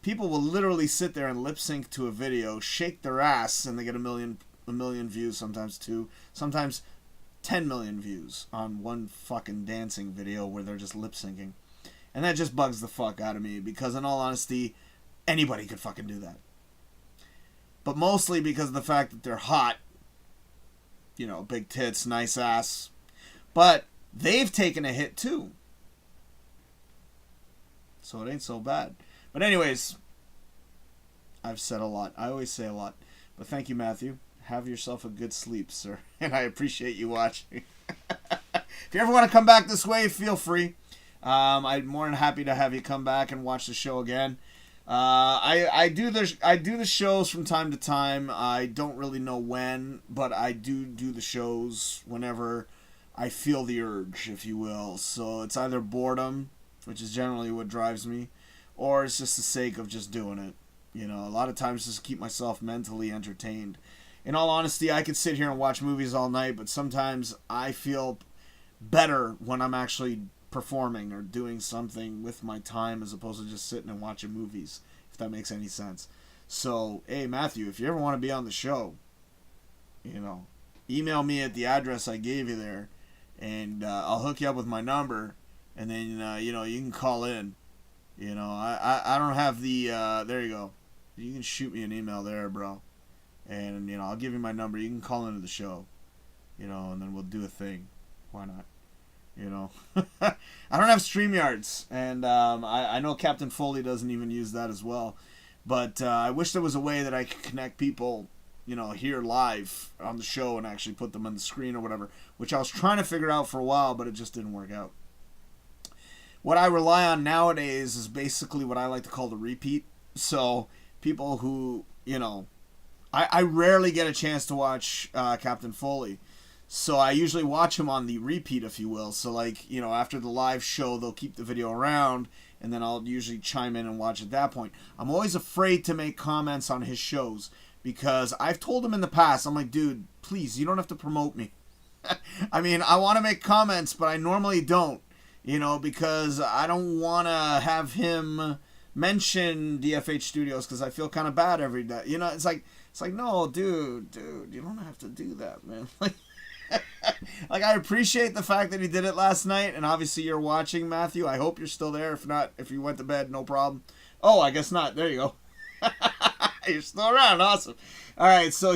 people will literally sit there and lip sync to a video, shake their ass, and they get a million views, sometimes 2, sometimes 10 million views on one fucking dancing video where they're just lip syncing. And that just bugs the fuck out of me because, in all honesty, anybody could fucking do that. But mostly because of the fact that they're hot. Big tits, nice ass. But they've taken a hit too. So it ain't so bad. But anyways, I've said a lot. I always say a lot. But thank you, Matthew. Have yourself a good sleep, sir. And I appreciate you watching. If you ever want to come back this way, feel free. I'm more than happy to have you come back and watch the show again. I do the shows from time to time. I don't really know when, but I do the shows whenever I feel the urge, if you will. So it's either boredom, which is generally what drives me, or it's just the sake of just doing it. A lot of times just to keep myself mentally entertained. In all honesty, I could sit here and watch movies all night, but sometimes I feel better when I'm actually performing or doing something with my time as opposed to just sitting and watching movies, if that makes any sense. So, hey, Matthew, if you ever want to be on the show, email me at the address I gave you there, and I'll hook you up with my number, and then, you can call in. I don't have the, there you go. You can shoot me an email there, bro. And, I'll give you my number. You can call into the show, and then we'll do a thing. Why not? I don't have StreamYards, and I know Captain Foley doesn't even use that as well. But I wish there was a way that I could connect people, here live on the show and actually put them on the screen or whatever, which I was trying to figure out for a while, but it just didn't work out. What I rely on nowadays is basically what I like to call the repeat. So people who, I rarely get a chance to watch Captain Foley. So I usually watch him on the repeat, if you will. So like, after the live show, they'll keep the video around, and then I'll usually chime in and watch at that point. I'm always afraid to make comments on his shows because I've told him in the past, I'm like, dude, please, you don't have to promote me. I mean, I want to make comments, but I normally don't, because I don't want to have him mention DFH Studios because I feel kind of bad every day. It's like, no, dude, you don't have to do that, man. Like, I appreciate the fact that he did it last night, and obviously you're watching, Matthew. I hope you're still there. If not, if you went to bed, no problem. Oh, I guess not. There you go. You're still around. Awesome. All right, so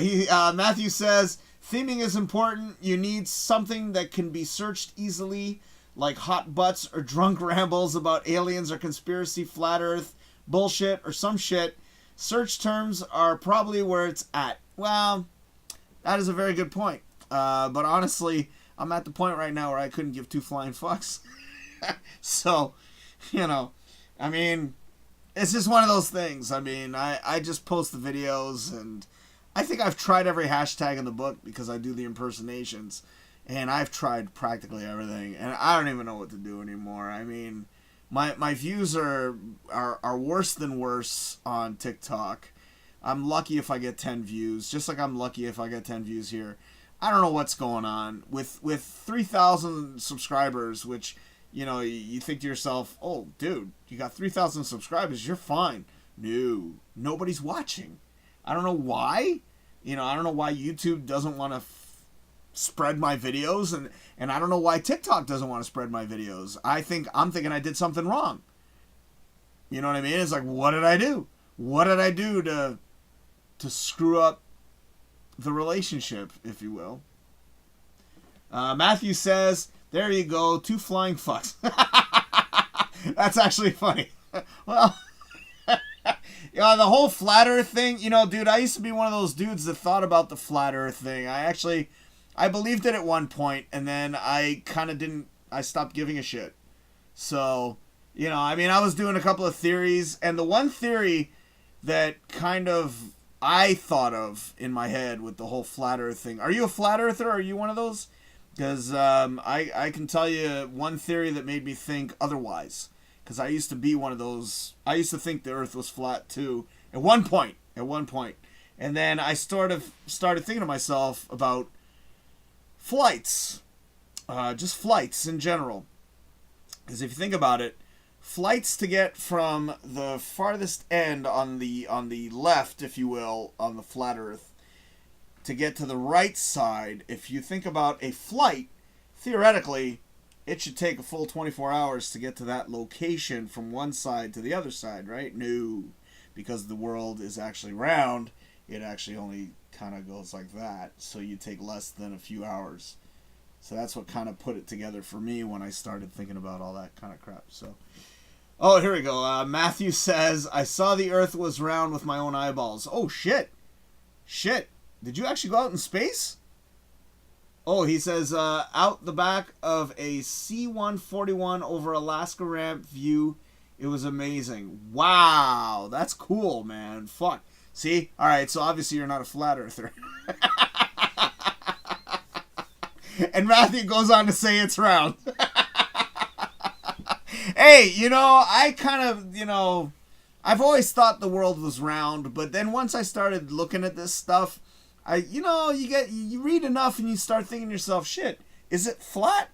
Matthew says, theming is important. You need something that can be searched easily, like hot butts or drunk rambles about aliens or conspiracy, flat earth, bullshit, or some shit. Search terms are probably where it's at. Well, that is a very good point. But honestly, I'm at the point right now where I couldn't give two flying fucks. So, I mean, it's just one of those things. I mean, I just post the videos, and I think I've tried every hashtag in the book because I do the impersonations, and I've tried practically everything, and I don't even know what to do anymore. I mean, my views are worse than worse on TikTok. I'm lucky if I get 10 views, just like I'm lucky if I get 10 views here. I don't know what's going on with 3,000 subscribers, which, you think to yourself, oh, dude, you got 3,000 subscribers, you're fine. No, nobody's watching. I don't know why. I don't know why YouTube doesn't want to spread my videos, and I don't know why TikTok doesn't want to spread my videos. I'm thinking I did something wrong. You know what I mean? It's like, what did I do? What did I do to screw up the relationship, if you will? Matthew says, there you go, two flying fucks. That's actually funny. Well, the whole flat earth thing, dude, I used to be one of those dudes that thought about the flat earth thing. I believed it at one point, and then I kind of I stopped giving a shit. So, I was doing a couple of theories, and the one theory that kind of I thought of in my head with the whole flat earth thing. Are you a flat earther? Are you one of those? Because I can tell you one theory that made me think otherwise. Because I used to be one of those. I used to think the earth was flat too at one point. And then I started thinking to myself about flights. Just flights in general. Because if you think about it, flights to get from the farthest end on the left, if you will, on the flat earth, to get to the right side, if you think about a flight, theoretically, it should take a full 24 hours to get to that location from one side to the other side, right? No, because the world is actually round, it actually only kind of goes like that, so you take less than a few hours. So that's what kind of put it together for me when I started thinking about all that kind of crap. So, oh, here we go. Matthew says, I saw the earth was round with my own eyeballs. Oh, shit. Did you actually go out in space? Oh, he says, out the back of a C-141 over Alaska ramp view. It was amazing. Wow. That's cool, man. Fuck. See? All right, so obviously you're not a flat earther. And Matthew goes on to say it's round. Hey, I kind of, I've always thought the world was round, but then once I started looking at this stuff, you read enough and you start thinking to yourself, shit, is it flat?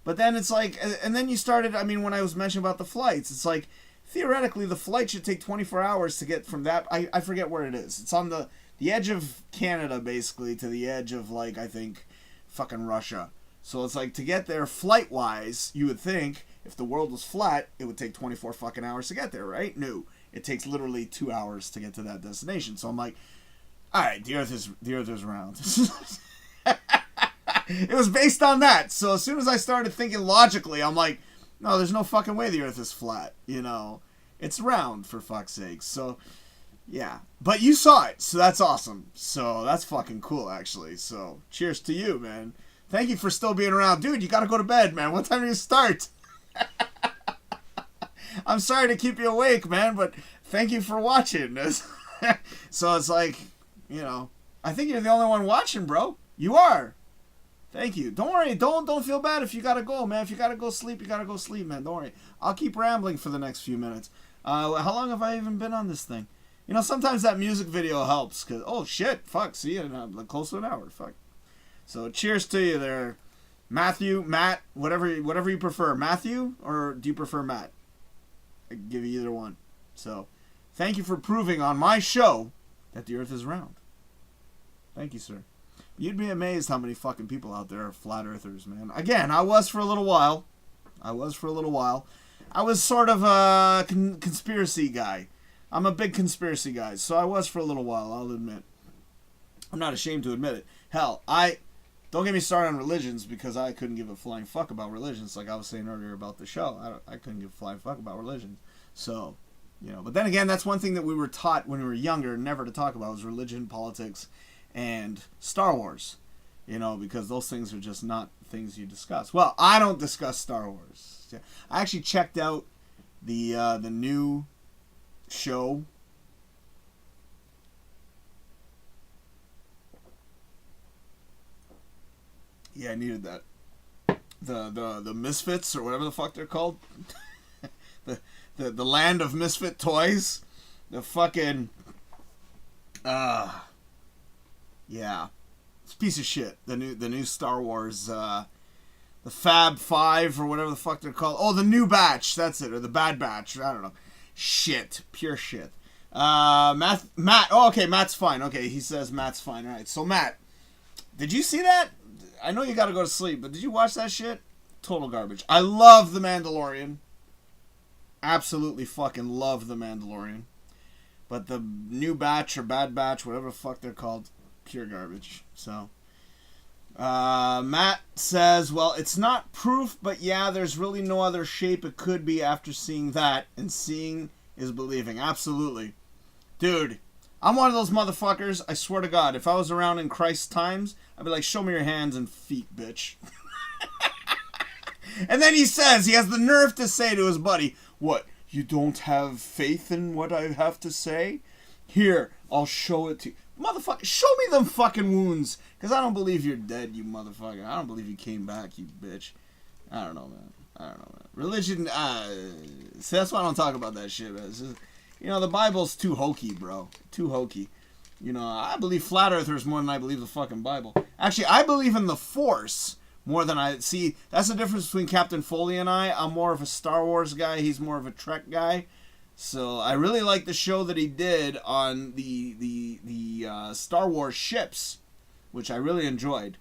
But then it's like, and then you started, when I was mentioning about the flights, it's like, theoretically, the flight should take 24 hours to get from that. I forget where it is. It's on the edge of Canada, basically, to the edge of, like, I think, fucking Russia. So it's like, to get there flight-wise, you would think, if the world was flat, it would take 24 fucking hours to get there, right? No. It takes literally 2 hours to get to that destination. So I'm like, alright, the Earth is round. It was based on that. So as soon as I started thinking logically, I'm like, no, there's no fucking way the Earth is flat, you know. It's round, for fuck's sake. So, yeah. But you saw it, so that's awesome. So, that's fucking cool, actually. So, cheers to you, man. Thank you for still being around. Dude, you gotta go to bed, man. What time do you start? I'm sorry to keep you awake, man, but thank you for watching. So, it's like, you know, I think you're the only one watching, bro. You are. Thank you. Don't worry. Don't feel bad if you gotta go, man. If you gotta go sleep, you gotta go sleep, man. Don't worry. I'll keep rambling for the next few minutes. How long have I even been on this thing? You know, sometimes that music video helps. Cause, oh, shit. Fuck. See, I'm close to an hour. Fuck. So, cheers to you there. Matthew, Matt, whatever you prefer. Matthew, or do you prefer Matt? I can give you either one. So, thank you for proving on my show that the Earth is round. Thank you, sir. You'd be amazed how many fucking people out there are flat earthers, man. Again, I was for a little while. I was sort of a conspiracy guy. I'm a big conspiracy guy, so I was for a little while, I'll admit. I'm not ashamed to admit it. Hell, don't get me started on religions, because I couldn't give a flying fuck about religions, like I was saying earlier about the show. I couldn't give a flying fuck about religions. So, you know, but then again, that's one thing that we were taught when we were younger never to talk about, was religion, politics, and Star Wars, you know, because those things are just not things you discuss. Well, I don't discuss Star Wars. I actually checked out the new show. Yeah, I needed that. The Misfits, or whatever the fuck they're called. the land of misfit toys. The fucking yeah, it's a piece of shit. The new Star Wars, the Fab Five, or whatever the fuck they're called. Oh, the New Batch, that's it, or the Bad Batch. I don't know. Shit, pure shit. Matt. Oh, okay, Matt's fine. Okay, he says Matt's fine. All right, so Matt, did you see that? I know you got to go to sleep, but did you watch that shit? Total garbage. I love The Mandalorian. Absolutely fucking love The Mandalorian. But the New Batch or Bad Batch, whatever the fuck they're called, pure garbage. So, Matt says, well, it's not proof, but yeah, there's really no other shape it could be after seeing that, and seeing is believing. Absolutely. Dude, I'm one of those motherfuckers, I swear to God, if I was around in Christ's times, I'd be like, show me your hands and feet, bitch. And then he says, he has the nerve to say to his buddy, what, you don't have faith in what I have to say? Here, I'll show it to you. Motherfucker, show me them fucking wounds. Because I don't believe you're dead, you motherfucker. I don't believe you came back, you bitch. I don't know, man. Religion, see, that's why I don't talk about that shit, man. It's just, you know, the Bible's too hokey, bro. Too hokey. You know, I believe flat earthers more than I believe the fucking Bible. Actually, I believe in the Force more than I... See, that's the difference between Captain Foley and I. I'm more of a Star Wars guy. He's more of a Trek guy. So I really like the show that he did on the Star Wars ships, which I really enjoyed.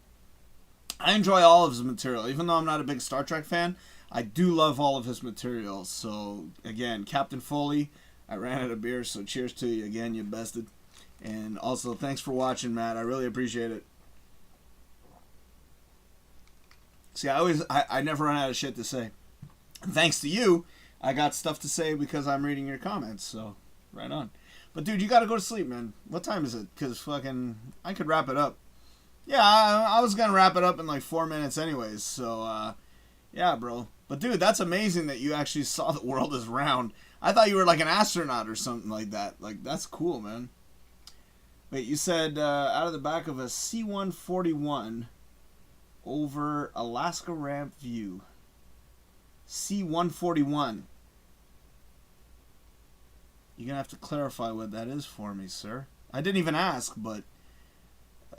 I enjoy all of his material. Even though I'm not a big Star Trek fan, I do love all of his material. So, again, Captain Foley, I ran out of beer, so cheers to you again, you bested. And also, thanks for watching, Matt. I really appreciate it. See, I never run out of shit to say. Thanks to you, I got stuff to say because I'm reading your comments, so right on. But dude, you gotta go to sleep, man. What time is it? Because fucking, I could wrap it up. Yeah, I was gonna wrap it up in like 4 minutes anyways, so yeah, bro. But dude, that's amazing that you actually saw the world is round. I thought you were like an astronaut or something like that. Like, that's cool, man. Wait, you said out of the back of a C-141 over Alaska Ramp View. C-141. You're gonna have to clarify what that is for me, sir. I didn't even ask, but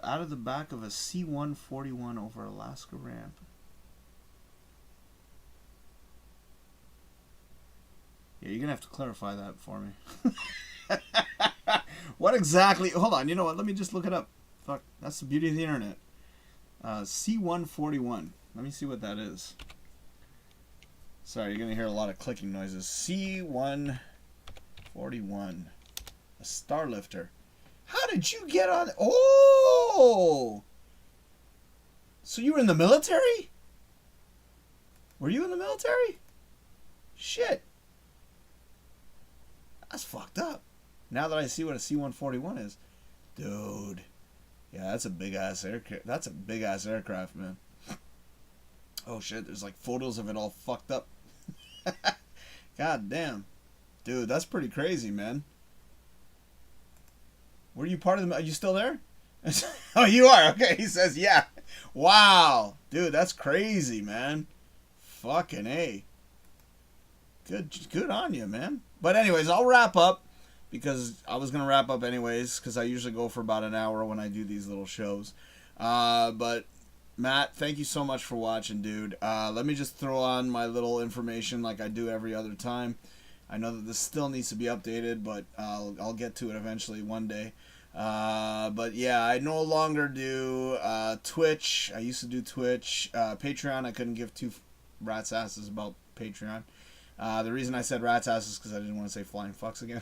out of the back of a C-141 over Alaska Ramp. Yeah, you're going to have to clarify that for me. What exactly... Hold on, you know what? Let me just look it up. Fuck, that's the beauty of the internet. C141. Let me see what that is. Sorry, you're going to hear a lot of clicking noises. C141. A Starlifter. How did you get on... Oh! So you were in the military? Were you in the military? Shit. That's fucked up. Now that I see what a C-141 is. Dude. Yeah, that's a big-ass aircraft. That's a big-ass aircraft, man. Oh, shit. There's, like, photos of it all fucked up. God damn. Dude, that's pretty crazy, man. Were you part of the... Are you still there? Oh, you are? Okay, he says, yeah. Wow. Dude, that's crazy, man. Fucking A. Good on you, man. But anyways, I'll wrap up. Because I was going to wrap up anyways. Because I usually go for about an hour when I do these little shows. But... Matt, thank you so much for watching, dude. Let me just throw on my little information like I do every other time. I know that this still needs to be updated, but I'll get to it eventually one day. But yeah, I no longer do Twitch. I used to do Twitch. Patreon, I couldn't give two rat's asses about Patreon. The reason I said rat's asses is because I didn't want to say flying fucks again.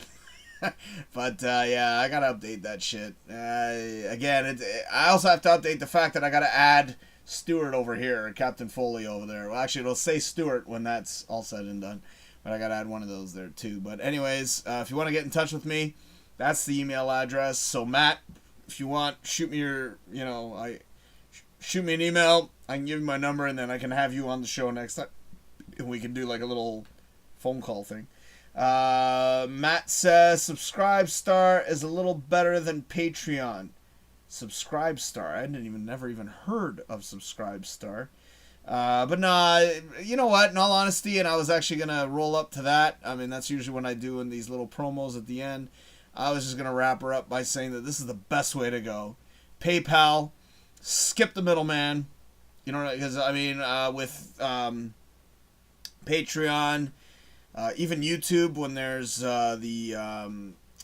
But yeah, I gotta update that shit. Again, I also have to update the fact that I gotta add Stuart over here, Captain Foley over there. Well, actually, it'll say Stuart when that's all said and done. But I gotta add one of those there too. But anyways, if you want to get in touch with me, that's the email address. So Matt, if you want, shoot me your, shoot me an email. I can give you my number, and then I can have you on the show next time, and we can do like a little phone call thing. Matt says Subscribe Star is a little better than Patreon. Subscribe Star. I never even heard of Subscribe Star. But nah, you know what? In all honesty, and I was actually gonna roll up to that. I mean, that's usually when I do in these little promos at the end. I was just gonna wrap her up by saying that this is the best way to go. PayPal, skip the middleman. You know, because I mean, with Patreon. Even YouTube, when there's what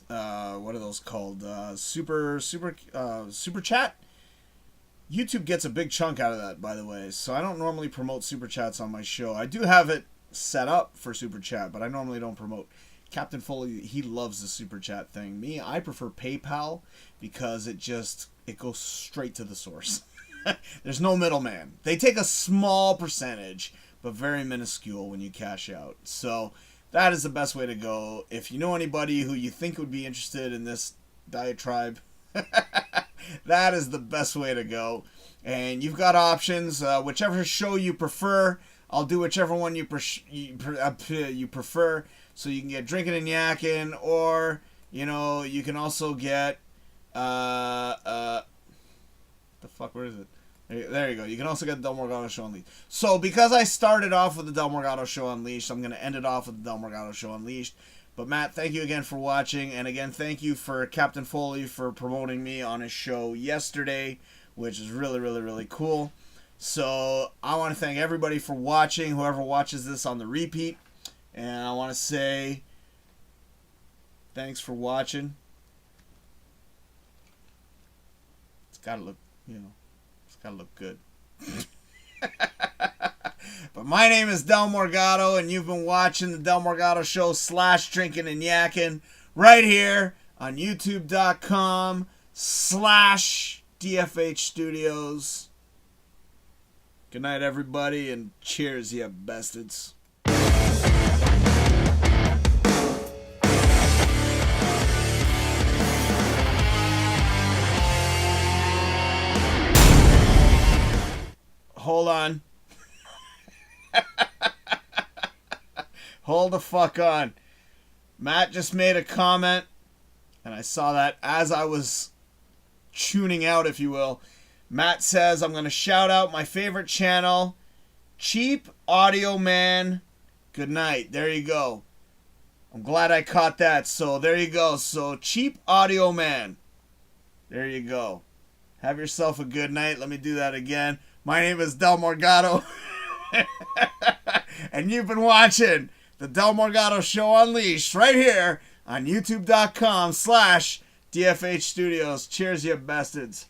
are those called? Super chat. YouTube gets a big chunk out of that, by the way. So I don't normally promote super chats on my show. I do have it set up for super chat, but I normally don't promote. Captain Foley, he loves the super chat thing. Me, I prefer PayPal because it goes straight to the source. There's no middleman. They take a small percentage, but very minuscule when you cash out. So that is the best way to go. If you know anybody who you think would be interested in this diatribe, that is the best way to go. And you've got options. Whichever show you prefer, I'll do whichever one you prefer. So you can get Drinking and Yakking, or, you can also get, the fuck, where is it? There you go. You can also get the Del Morgado Show Unleashed. So, because I started off with the Del Morgado Show Unleashed, I'm going to end it off with the Del Morgado Show Unleashed. But, Matt, thank you again for watching. And, again, thank you for Captain Foley for promoting me on his show yesterday, which is really, really, really cool. So, I want to thank everybody for watching, whoever watches this on the repeat. And I want to say thanks for watching. It's got to look, gotta look good. But my name is Del Morgado, and you've been watching the Del Morgado Show / Drinking and Yakking right here on youtube.com/DFH Studios. Good night, everybody, and cheers, you bastards. Hold on. Hold the fuck on. Matt just made a comment, and I saw that as I was tuning out, if you will. Matt says, I'm going to shout out my favorite channel, Cheap Audio Man. Good night. There you go. I'm glad I caught that. So there you go. So Cheap Audio Man. There you go. Have yourself a good night. Let me do that again. My name is Del Morgado. And you've been watching The Del Morgado Show Unleashed right here on youtube.com/DFH Studios. Cheers, you bastards.